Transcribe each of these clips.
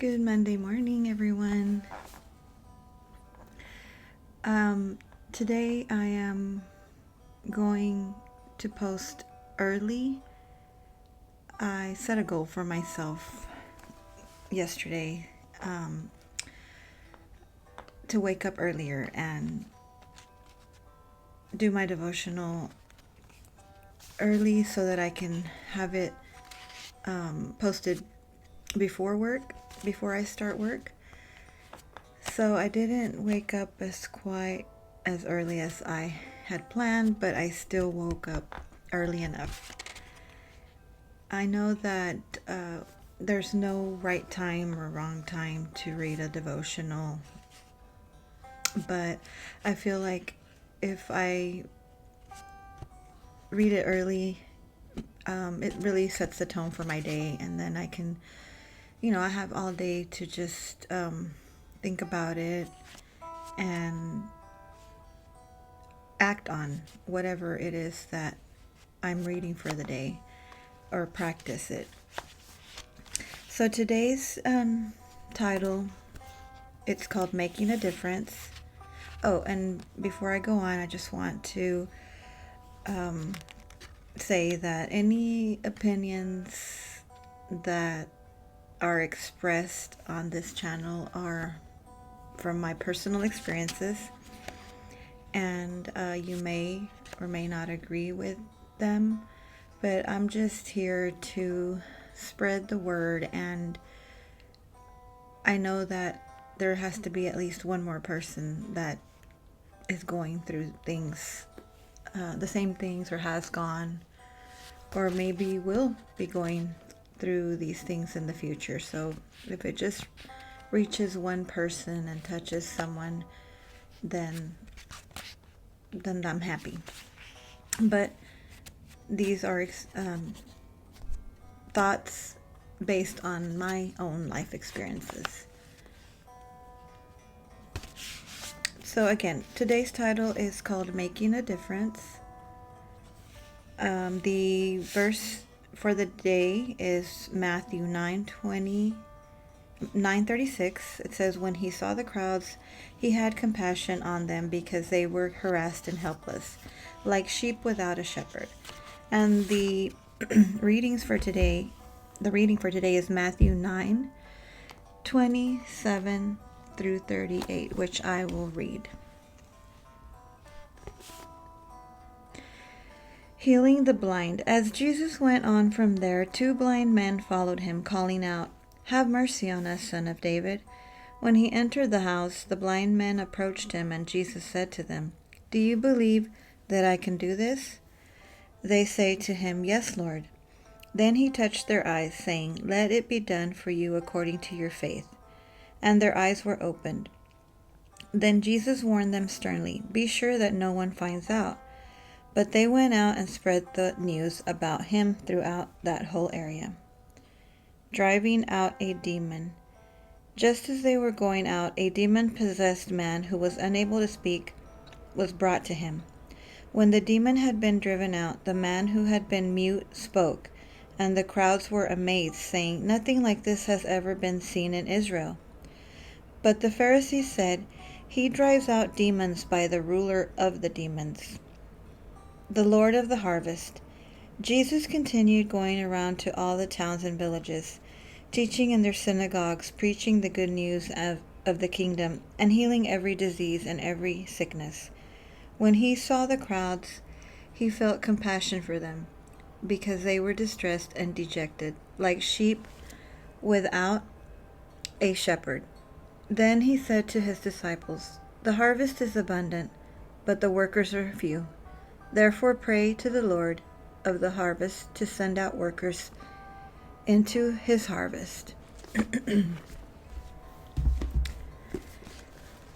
Good Monday morning, everyone. Today I am going to post early. I set a goal for myself yesterday to wake up earlier and do my devotional early so that I can have it posted before I start work. So I didn't wake up quite as early as I had planned, but I still woke up early enough. I know that there's no right time or wrong time to read a devotional, but I feel like if I read it early, it really sets the tone for my day, and then I can, I have all day to just think about it and act on whatever it is that I'm reading for the day or practice it. So today's title, it's called Making a Difference. Oh, and before I go on, I just want to say that any opinions that are expressed on this channel are from my personal experiences, and you may or may not agree with them, but I'm just here to spread the word, and I know that there has to be at least one more person that is going through things, the same things, or has gone, or maybe will be going through these things in the future. So if it just reaches one person and touches someone, then I'm happy. But these are thoughts based on my own life experiences. So again, today's title is called Making a Difference. The verse for the day is Matthew 9:36. It says, "When he saw the crowds, he had compassion on them because they were harassed and helpless, like sheep without a shepherd." And the reading for today is Matthew 9:27 through 38, which I will read. Healing the blind. As Jesus went on from there, 2 blind men followed him, calling out, "Have mercy on us, Son of David." When he entered the house, the blind men approached him, and Jesus said to them, "Do you believe that I can do this?" They say to him, "Yes, Lord." Then he touched their eyes, saying, "Let it be done for you according to your faith." And their eyes were opened. Then Jesus warned them sternly, "Be sure that no one finds out." But they went out and spread the news about him throughout that whole area. Driving out a demon. Just as they were going out, a demon-possessed man who was unable to speak was brought to him. When the demon had been driven out, the man who had been mute spoke, and the crowds were amazed, saying, "Nothing like this has ever been seen in Israel." But the Pharisees said, "He drives out demons by the ruler of the demons, the Lord of the harvest." Jesus continued going around to all the towns and villages, teaching in their synagogues, preaching the good news of the kingdom, and healing every disease and every sickness. When he saw the crowds, he felt compassion for them, because they were distressed and dejected, like sheep without a shepherd. Then he said to his disciples, "The harvest is abundant, but the workers are few. Therefore pray to the Lord of the harvest to send out workers into his harvest."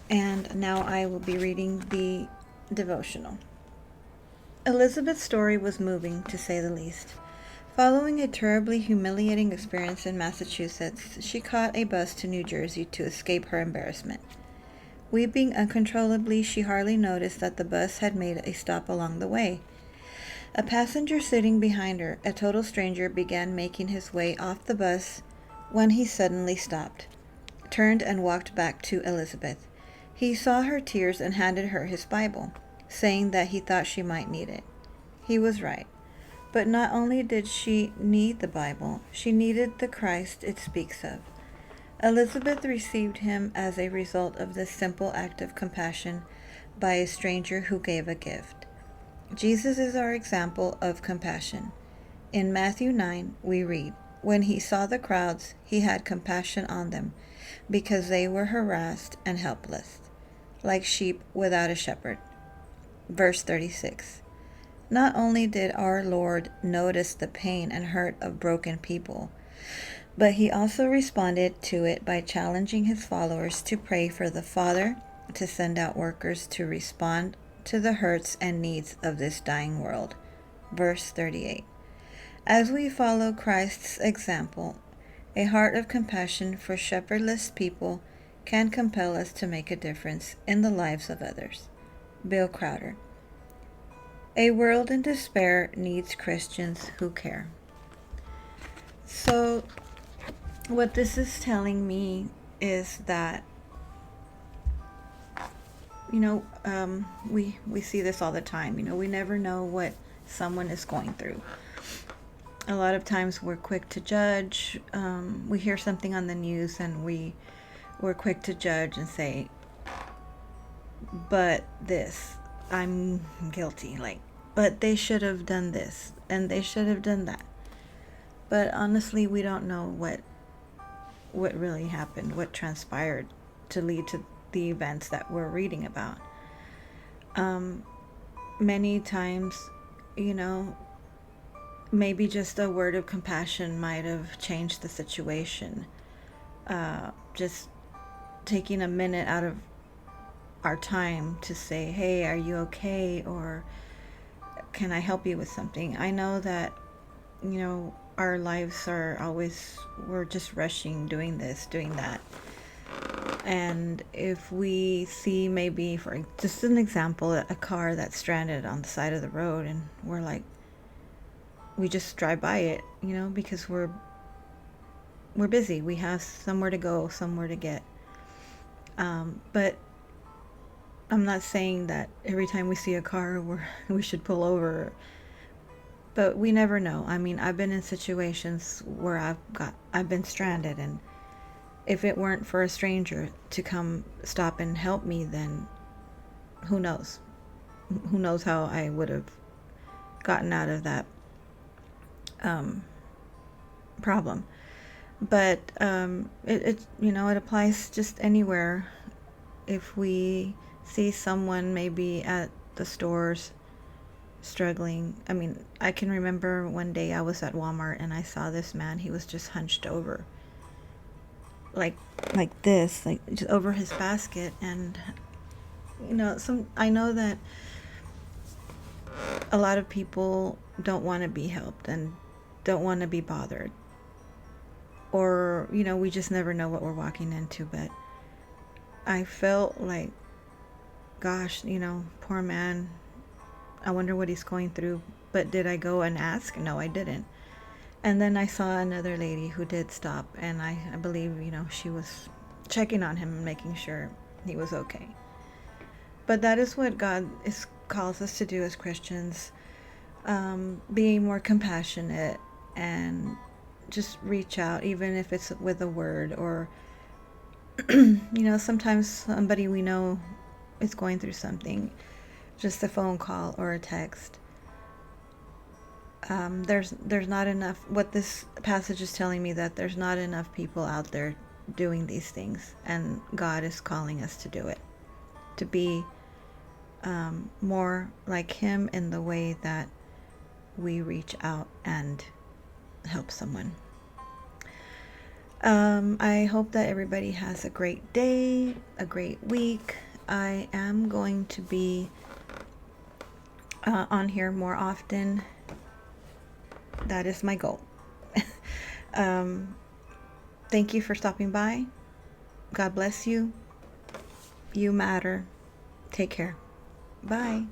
And now I will be reading the devotional. Elizabeth's story was moving, to say the least. Following a terribly humiliating experience in Massachusetts, she caught a bus to New Jersey to escape her embarrassment. Weeping uncontrollably, she hardly noticed that the bus had made a stop along the way. A passenger sitting behind her, a total stranger, began making his way off the bus when he suddenly stopped. turned and walked back to Elizabeth. He saw her tears and handed her his Bible, saying that he thought she might need it. He was right. But not only did she need the Bible, she needed the Christ it speaks of. Elizabeth received him as a result of this simple act of compassion by a stranger who gave a gift. Jesus is our example of compassion. In Matthew 9, we read, "When he saw the crowds, he had compassion on them, because they were harassed and helpless, like sheep without a shepherd." Verse 36. Not only did our Lord notice the pain and hurt of broken people, but he also responded to it by challenging his followers to pray for the Father to send out workers to respond to the hurts and needs of this dying world. Verse 38. As we follow Christ's example, a heart of compassion for shepherdless people can compel us to make a difference in the lives of others. Bill Crowder. A world in despair needs Christians who care. So, what this is telling me is that, we see this all the time. We never know what someone is going through. A lot of times we're quick to judge. We hear something on the news and we're quick to judge and say, but this, I'm guilty. But they should have done this and they should have done that. But honestly, we don't know what really happened, what transpired to lead to the events that we're reading about. Many times, maybe just a word of compassion might have changed the situation. Just taking a minute out of our time to say, "Hey, are you okay?" Or, "Can I help you with something?" I know that, our lives are always, we're just rushing, doing this, doing that. And if we see, maybe, for just an example, a car that's stranded on the side of the road, and we're like, we just drive by it, because we're busy. We have somewhere to go, somewhere to get. But I'm not saying that every time we see a car we should pull over. But we never know. I mean, I've been in situations where I've been stranded, and if it weren't for a stranger to come stop and help me, then who knows? Who knows how I would have gotten out of that problem. But it applies just anywhere. If we see someone maybe at the stores struggling. I mean, I can remember one day I was at Walmart and I saw this man. He was just hunched over, like this, just over his basket. And I know that a lot of people don't want to be helped and don't want to be bothered, or we just never know what we're walking into. But I felt like, gosh, poor man, I wonder what he's going through. But did I go and ask? No, I didn't. And then I saw another lady who did stop, and I believe, she was checking on him and making sure he was okay. But that is what God calls us to do as Christians, being more compassionate and just reach out, even if it's with a word, or sometimes somebody we know is going through something, just a phone call or a text. There's not enough. What this passage is telling me, that there's not enough people out there doing these things, and God is calling us to do it, to be more like Him in the way that we reach out and help someone. I hope that everybody has a great day, a great week. I am going to be on here more often. That is my goal. Thank you for stopping by. God bless you. You matter. Take care. Bye.